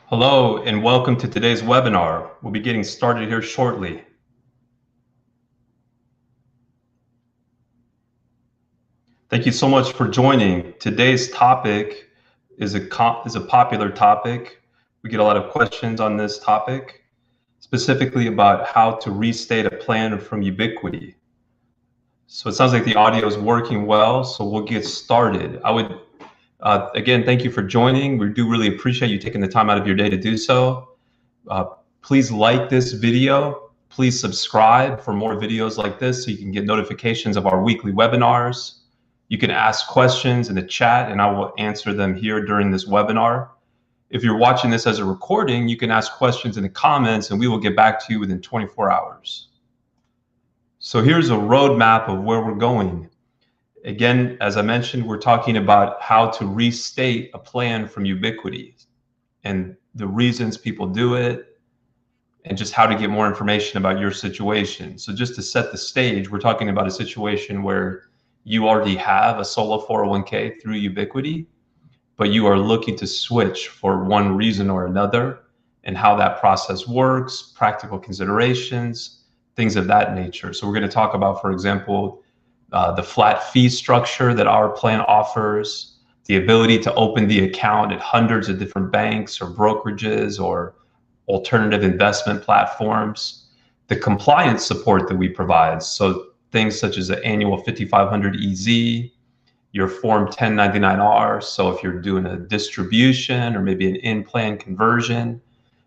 Hello and welcome to today's webinar. We'll be getting started here shortly. Thank you so much for joining. Today's topic is a popular topic. We get a lot of questions on this topic, specifically about how to restate a plan from Ubiquity. So it sounds like the audio is working well, so we'll get started. I would again, thank you for joining. We do really appreciate you taking the time out of your day to do so. Please like this video. Please subscribe for more videos like this so you can get notifications of our weekly webinars. You can ask questions in the chat and I will answer them here during this webinar. If you're watching this as a recording, you can ask questions in the comments and we will get back to you within 24 hours. So here's a roadmap of where we're going. Again, as I mentioned, we're talking about how to restate a plan from Ubiquity and the reasons people do it and just how to get more information about your situation. So just to set the stage, we're talking about a situation where you already have a solo 401k through Ubiquity, but you are looking to switch for one reason or another, and how that process works, practical considerations, things of that nature. So we're going to talk about, for example, the flat fee structure that our plan offers, the ability to open the account at hundreds of different banks or brokerages or alternative investment platforms, the compliance support that we provide. So things such as the annual 5500 EZ, your Form 1099R. So if you're doing a distribution or maybe an in-plan conversion,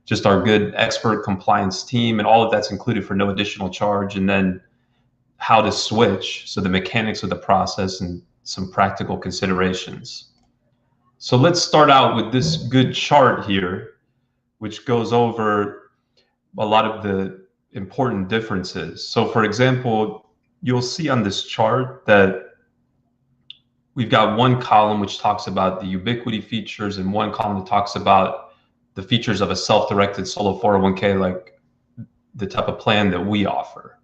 just our good expert compliance team, and all of that's included for no additional charge. And then how to switch, so the mechanics of the process and some practical considerations. So let's start out with this good chart here, which goes over a lot of the important differences. So for example, you'll see on this chart that we've got one column which talks about the Ubiquity features and one column that talks about the features of a self-directed solo 401k, like the type of plan that we offer.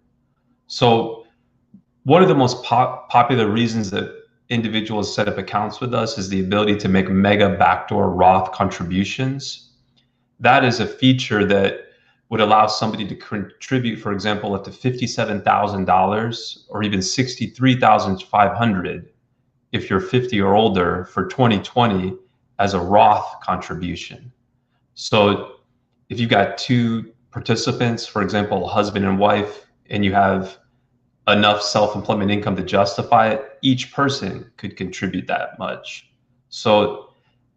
So one of the most popular reasons that individuals set up accounts with us is the ability to make Mega Backdoor Roth contributions. That is a feature that would allow somebody to contribute, for example, up to $57,000 or even $63,500 if you're 50 or older for 2020 as a Roth contribution. So if you've got two participants, for example, a husband and wife, and you have enough self-employment income to justify it, each person could contribute that much. So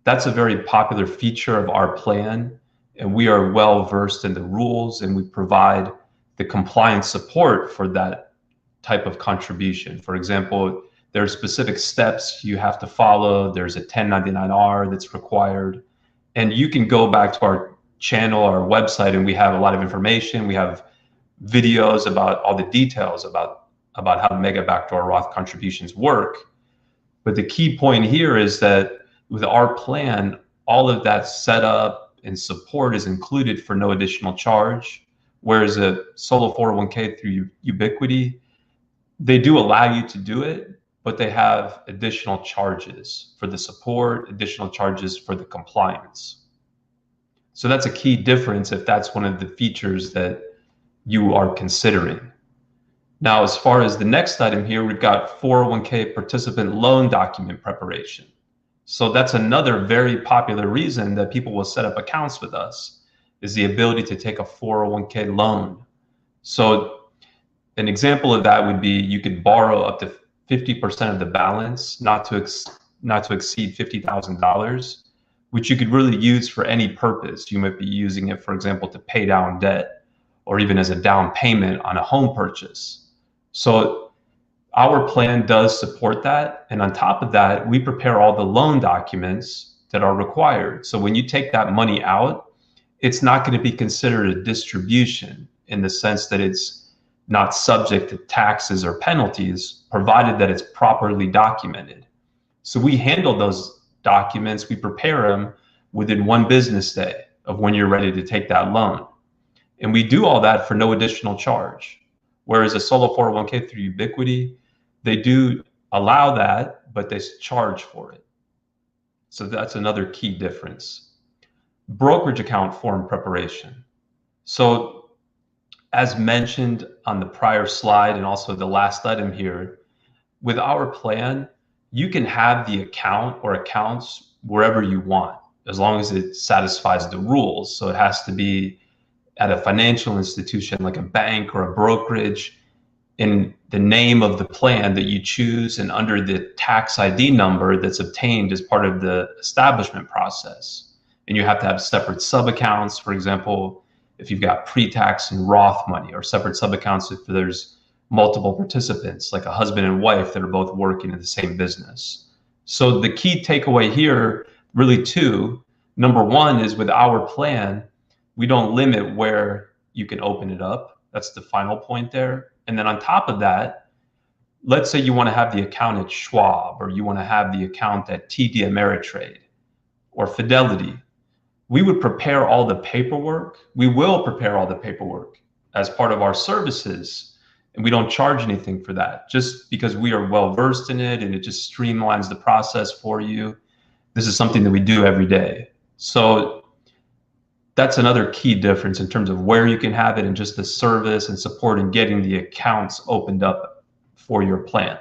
that's a very popular feature of our plan, and we are well versed in the rules, and we provide the compliance support for that type of contribution. For example, there are specific steps you have to follow. There's a 1099R that's required, and you can go back to our channel, our website, and we have a lot of information. We have videos about all the details about how Mega Backdoor Roth contributions work. But the key point here is that with our plan, all of that setup and support is included for no additional charge. Whereas a solo 401k through Ubiquity, they do allow you to do it, but they have additional charges for the support, additional charges for the compliance. So that's a key difference if that's one of the features that you are considering. Now, as far as the next item here, we've got 401k participant loan document preparation. So that's another very popular reason that people will set up accounts with us, is the ability to take a 401k loan. So an example of that would be you could borrow up to 50% of the balance, not to exceed $50,000, which you could really use for any purpose. You might be using it, for example, to pay down debt, or even as a down payment on a home purchase. So our plan does support that. And on top of that, we prepare all the loan documents that are required. So when you take that money out, it's not going to be considered a distribution in the sense that it's not subject to taxes or penalties, provided that it's properly documented. So we handle those documents, we prepare them within one business day of when you're ready to take that loan. And we do all that for no additional charge. Whereas a solo 401k through Ubiquity, they do allow that, but they charge for it. So that's another key difference. brokerage account form preparation. So as mentioned on the prior slide and also the last item here, with our plan, you can have the account or accounts wherever you want, as long as it satisfies the rules. So it has to be at a financial institution like a bank or a brokerage, in the name of the plan that you choose and under the tax ID number that's obtained as part of the establishment process. And you have to have separate sub-accounts, for example, if you've got pre-tax and Roth money, or separate sub-accounts if there's multiple participants, like a husband and wife that are both working in the same business. So the key takeaway here, really two. Number one is with our plan, we don't limit where you can open it up. That's the final point there. And then on top of that, let's say you want to have the account at Schwab, or you want to have the account at TD Ameritrade or Fidelity. We would prepare all the paperwork. We will prepare all the paperwork as part of our services. And we don't charge anything for that, just because we are well versed in it and it just streamlines the process for you. This is something that we do every day. So that's another key difference in terms of where you can have it and just the service and support in getting the accounts opened up for your plan.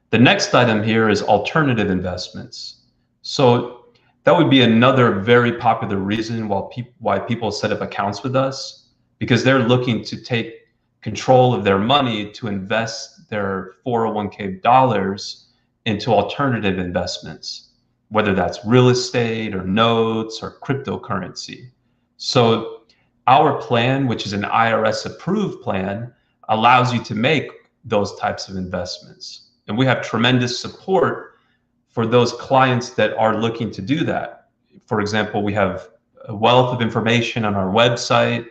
The next item here is alternative investments. So that would be another very popular reason why people set up accounts with us, because they're looking to take control of their money to invest their 401k dollars into alternative investments, whether that's real estate or notes or cryptocurrency. So our plan, which is an IRS approved plan, allows you to make those types of investments. And we have tremendous support for those clients that are looking to do that. For example, we have a wealth of information on our website.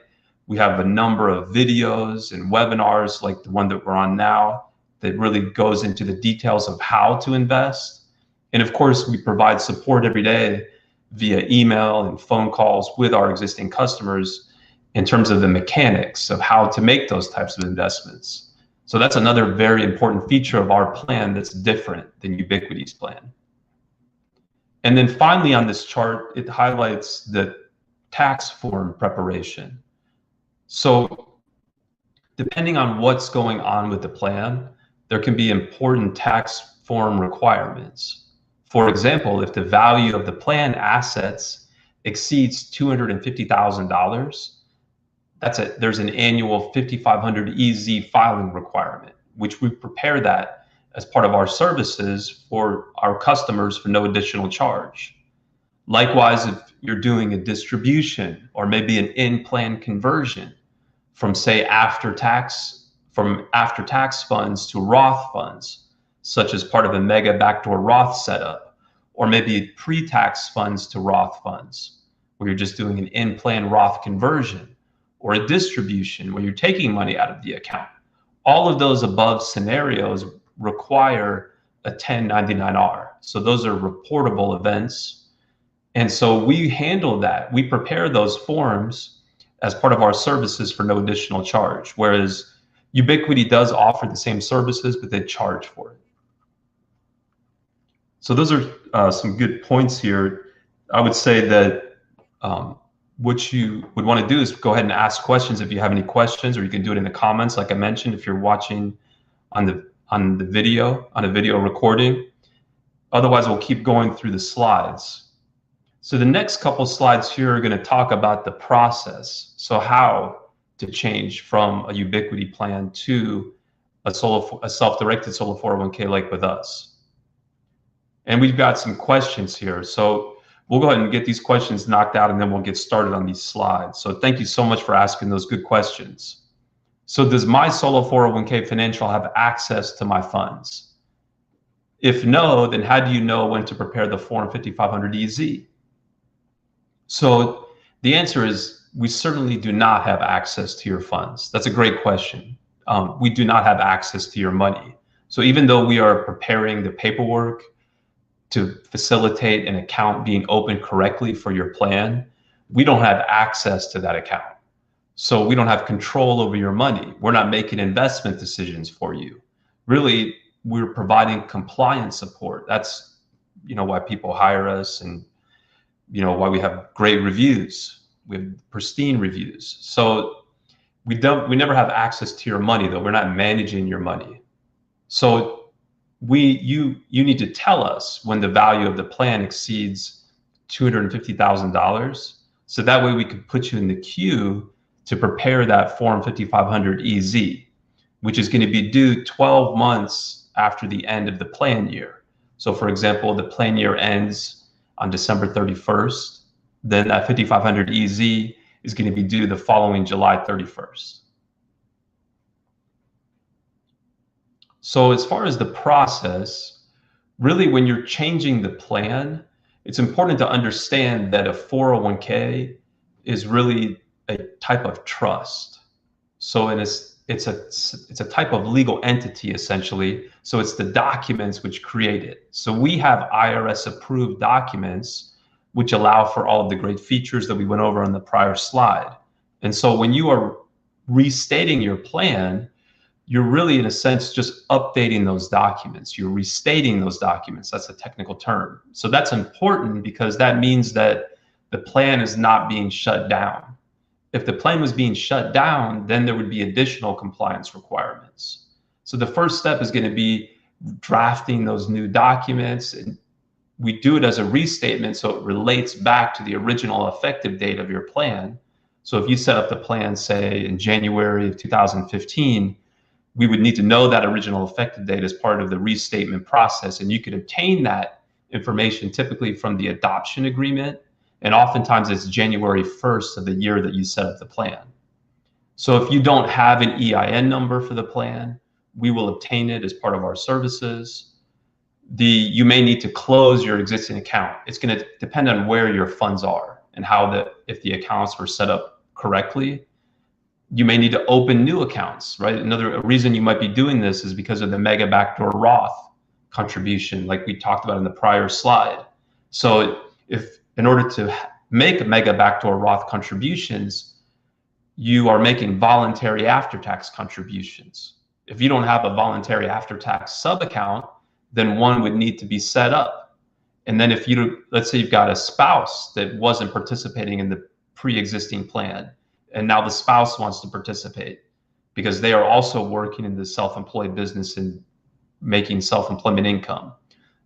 We have a number of videos and webinars like the one that we're on now that really goes into the details of how to invest. And of course, we provide support every day via email and phone calls with our existing customers in terms of the mechanics of how to make those types of investments. So that's another very important feature of our plan that's different than Ubiquity's plan. And then finally on this chart, it highlights the tax form preparation. So depending on what's going on with the plan, there can be important tax form requirements. For example, if the value of the plan assets exceeds $250,000, there's an annual 5500 EZ filing requirement, which we prepare that as part of our services for our customers for no additional charge. Likewise, if you're doing a distribution or maybe an in-plan conversion from, say, after-tax funds to Roth funds, such as part of a Mega Backdoor Roth setup, or maybe pre-tax funds to Roth funds, where you're just doing an in-plan Roth conversion, or a distribution where you're taking money out of the account. All of those above scenarios require a 1099-R. So those are reportable events. And so we handle that. We prepare those forms as part of our services for no additional charge, whereas Ubiquity does offer the same services, but they charge for it. So those are some good points here. I would say that what you would want to do is go ahead and ask questions if you have any questions, or you can do it in the comments, like I mentioned, if you're watching on the video, on a video recording. Otherwise, we'll keep going through the slides. So the next couple slides here are going to talk about the process. So how to change from a Ubiquity plan to a self-directed solo 401k like with us. And we've got some questions here. So we'll go ahead and get these questions knocked out, and then we'll get started on these slides. So thank you so much for asking those good questions. So does my solo 401k financial have access to my funds? If no, then how do you know when to prepare the Form 5500 EZ? So the answer is we certainly do not have access to your funds. That's a great question. We do not have access to your money. So even though we are preparing the paperwork to facilitate an account being opened correctly for your plan, we don't have access to that account. So we don't have control over your money. We're not making investment decisions for you. Really, we're providing compliance support. That's why people hire us, and why we have great reviews. We have pristine reviews. So we never have access to your money, though. We're not managing your money. So you need to tell us when the value of the plan exceeds $250,000. So that way we could put you in the queue to prepare that Form 5500 EZ, which is going to be due 12 months after the end of the plan year. So for example, the plan year ends on December 31st, then that 5500 EZ is going to be due the following July 31st. So as far as the process, really when you're changing the plan, it's important to understand that a 401k is really a type of trust. So it's a type of legal entity, essentially. So it's the documents which create it. So we have IRS approved documents which allow for all of the great features that we went over on the prior slide. And so when you are restating your plan, you're really, in a sense, just updating those documents. You're restating those documents. That's a technical term. So that's important because that means that the plan is not being shut down. If the plan was being shut down, then there would be additional compliance requirements. So the first step is going to be drafting those new documents. And we do it as a restatement, so it relates back to the original effective date of your plan. So if you set up the plan, say, in January of 2015, we would need to know that original effective date as part of the restatement process. And you could obtain that information typically from the adoption agreement. And oftentimes it's January 1st of the year that you set up the plan. So if you don't have an EIN number for the plan, we will obtain it as part of our services. You may need to close your existing account. It's going to depend on where your funds are and if the accounts were set up correctly. You may need to open new accounts, right? A reason you might be doing this is because of the Mega Backdoor Roth contribution, like we talked about in the prior slide. So in order to make Mega Backdoor Roth contributions, you are making voluntary after-tax contributions. If you don't have a voluntary after-tax sub-account, then one would need to be set up. And then let's say you've got a spouse that wasn't participating in the pre-existing plan, and now the spouse wants to participate because they are also working in the self-employed business and making self-employment income.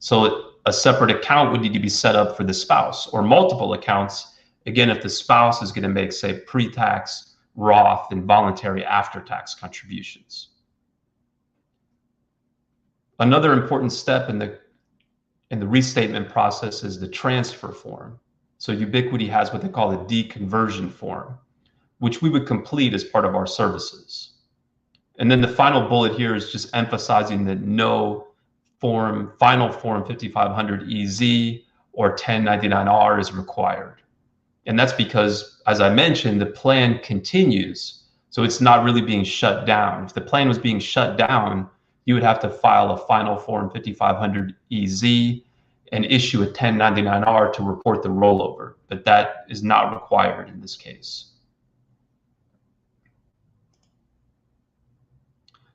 So a separate account would need to be set up for the spouse, or multiple accounts, again, if the spouse is going to make, say, pre-tax, Roth, and voluntary after-tax contributions. Another important step in the restatement process is the transfer form. So Ubiquity has what they call a deconversion form, which we would complete as part of our services. And then the final bullet here is just emphasizing that no final form 5500 EZ or 1099R is required. And that's because, as I mentioned, the plan continues. So it's not really being shut down. If the plan was being shut down, you would have to file a final form 5500 EZ and issue a 1099R to report the rollover. But that is not required in this case.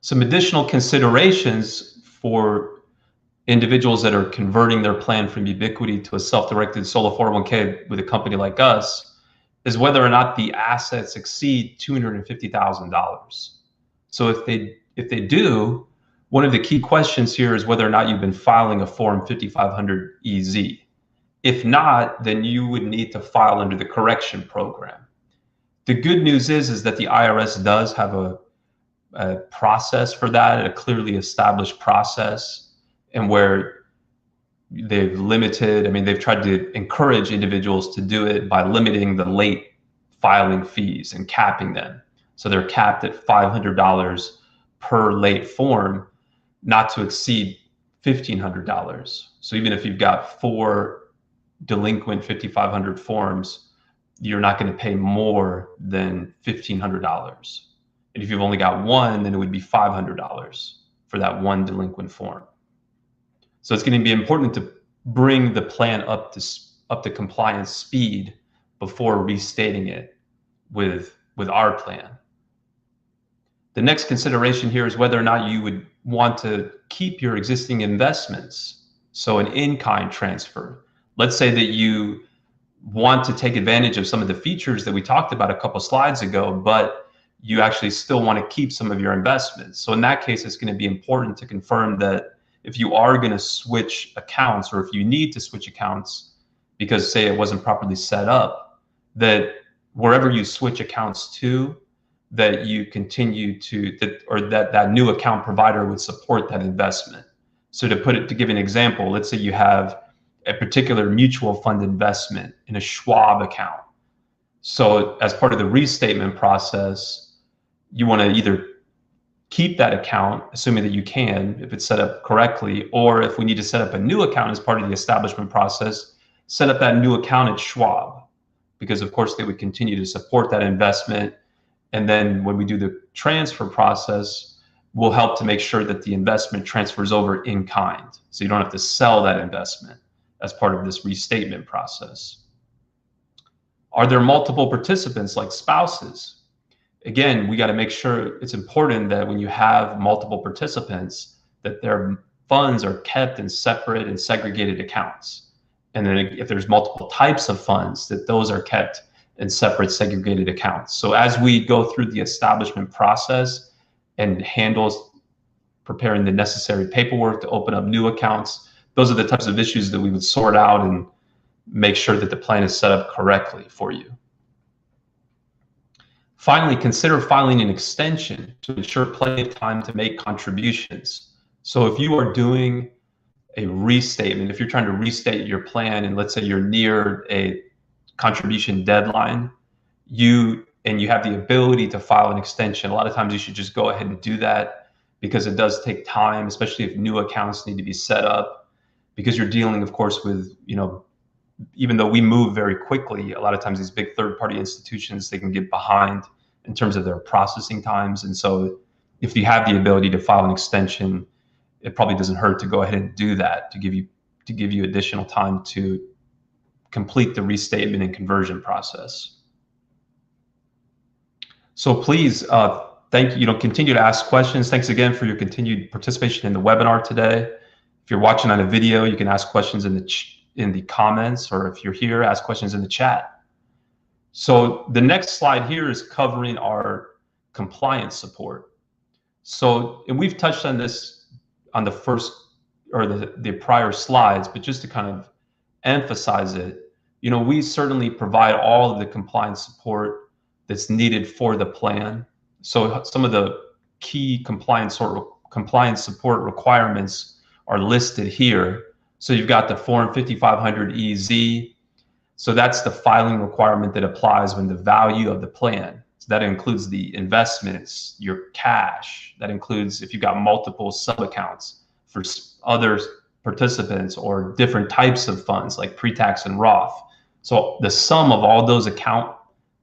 Some additional considerations for individuals that are converting their plan from Ubiquity to a self-directed solo 401k with a company like us is whether or not the assets exceed $250,000. So if they do, one of the key questions here is whether or not you've been filing a Form 5500 EZ. If not, then you would need to file under the correction program. The good news is that the IRS does have a process for that, a clearly established process, and where they've tried to encourage individuals to do it by limiting the late filing fees and capping them. So they're capped at $500 per late form, not to exceed $1,500. So even if you've got 4 delinquent 5500 forms, you're not going to pay more than $1,500. And if you've only got one, then it would be $500 for that one delinquent form. So it's going to be important to bring the plan up to compliance speed before restating it with our plan. The next consideration here is whether or not you would want to keep your existing investments. So an in-kind transfer. Let's say that you want to take advantage of some of the features that we talked about a couple slides ago, but you actually still want to keep some of your investments. So in that case, it's going to be important to confirm that if you are going to switch accounts, or if you need to switch accounts because say it wasn't properly set up, that wherever you switch accounts to, that you continue to, that new account provider would support that investment. So to give an example, let's say you have a particular mutual fund investment in a Schwab account. So as part of the restatement process, you want to either keep that account, assuming that you can, if it's set up correctly, or if we need to set up a new account as part of the establishment process, set up that new account at Schwab, because of course they would continue to support that investment. And then when we do the transfer process, we'll help to make sure that the investment transfers over in kind. So you don't have to sell that investment as part of this restatement process. Are there multiple participants like spouses? Again, we got to make sure, it's important that when you have multiple participants, that their funds are kept in separate and segregated accounts. And then if there's multiple types of funds, that those are kept in separate segregated accounts. So as we go through the establishment process and handles preparing the necessary paperwork to open up new accounts, those are the types of issues that we would sort out and make sure that the plan is set up correctly for you. Finally, consider filing an extension to ensure plenty of time to make contributions. So if you are doing a restatement, if you're trying to restate your plan, and let's say you're near a contribution deadline, you have the ability to file an extension, a lot of times you should just go ahead and do that, because it does take time, especially if new accounts need to be set up, because you're dealing, of course, with, even though we move very quickly, a lot of times these big third-party institutions, they can get behind in terms of their processing times. And so if you have the ability to file an extension, it probably doesn't hurt to go ahead and do that, to give you additional time to complete the restatement and conversion process. So please, continue to ask questions. Thanks again for your continued participation in the webinar today. If you're watching on a video, you can ask questions in the comments, or if you're here, ask questions in the chat. So the next slide here is covering our compliance support. So, and we've touched on this on the first or the prior slides, but just to kind of emphasize it, we certainly provide all of the compliance support that's needed for the plan. So some of the key compliance support requirements are listed here. So you've got the Form 5500 EZ. So that's the filing requirement that applies when the value of the plan. So that includes the investments, your cash. That includes if you've got multiple sub-accounts for other participants or different types of funds like pre-tax and Roth. So the sum of all those account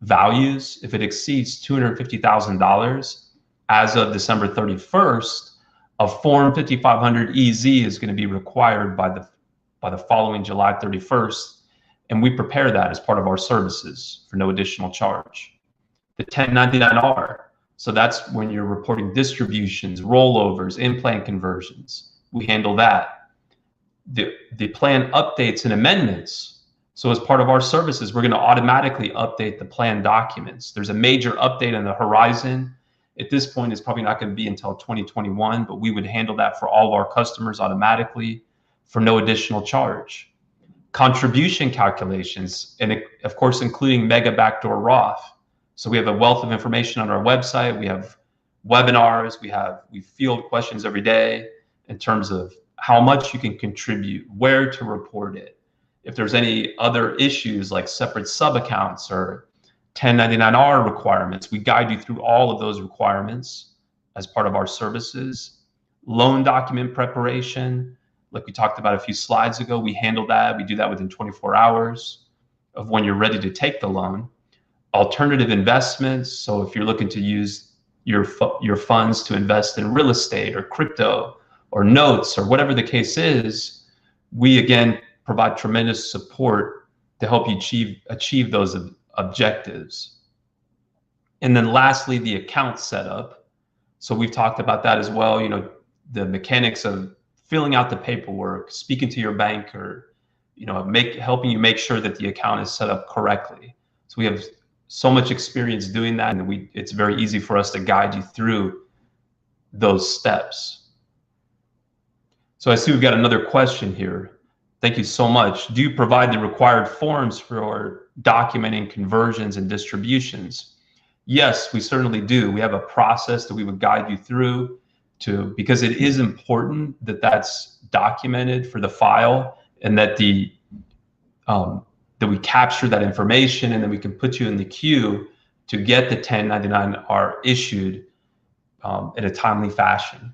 values, if it exceeds $250,000 as of December 31st, a Form 5500 EZ is going to be required by the following July 31st. And we prepare that as part of our services for no additional charge. The 1099-R, so that's when you're reporting distributions, rollovers, in-plan conversions. We handle that. The plan updates and amendments. So as part of our services, we're going to automatically update the plan documents. There's a major update on the horizon. At this point, it's probably not going to be until 2021, but we would handle that for all of our customers automatically for no additional charge. Contribution calculations, and of course, including Mega Backdoor Roth. So we have a wealth of information on our website. We have webinars. We field questions every day in terms of how much you can contribute, where to report it. If there's any other issues like separate sub-accounts or 1099-R requirements, we guide you through all of those requirements as part of our services. Loan document preparation, like we talked about a few slides ago, we handle that. We do that within 24 hours of when you're ready to take the loan. Alternative investments, so if you're looking to use your funds to invest in real estate or crypto or notes or whatever the case is, we again provide tremendous support to help you achieve those objectives. And then lastly, the account setup. So we've talked about that as well, the mechanics of filling out the paperwork, speaking to your banker, helping you make sure that the account is set up correctly. So we have so much experience doing that, and it's very easy for us to guide you through those steps. So I see we've got another question here. Thank you so much. Do you provide the required forms for documenting conversions and distributions? Yes, we certainly do. We have a process that we would guide you through because it is important that that's documented for the file, and that that we capture that information, and then we can put you in the queue to get the 1099-R issued in a timely fashion.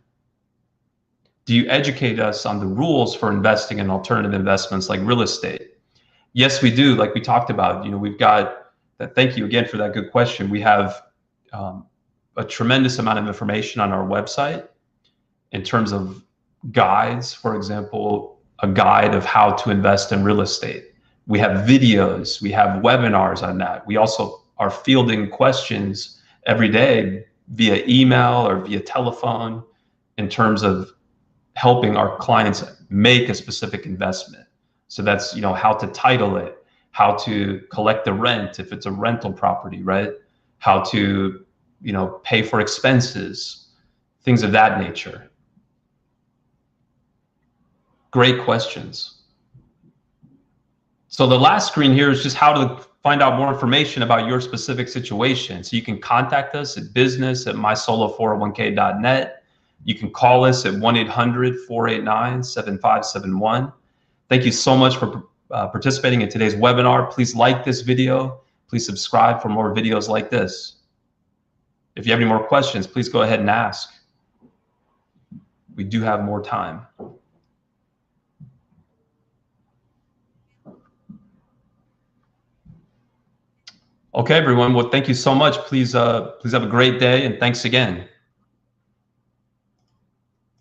Do you educate us on the rules for investing in alternative investments like real estate? Yes, we do. Like we talked about, we've got that. Thank you again for that good question. We have a tremendous amount of information on our website in terms of guides. For example, a guide of how to invest in real estate. We have videos, we have webinars on that. We also are fielding questions every day via email or via telephone in terms of helping our clients make a specific investment. So that's, how to title it, how to collect the rent if it's a rental property, right? How to, pay for expenses, things of that nature. Great questions. So the last screen here is just how to find out more information about your specific situation. So you can contact us at business@mysolo401k.net. You can call us at 1-800-489-7571. Thank you so much for participating in today's webinar. Please like this video. Please subscribe for more videos like this. If you have any more questions, please go ahead and ask. We do have more time. Okay, everyone. Well, thank you so much. Please have a great day, and thanks again.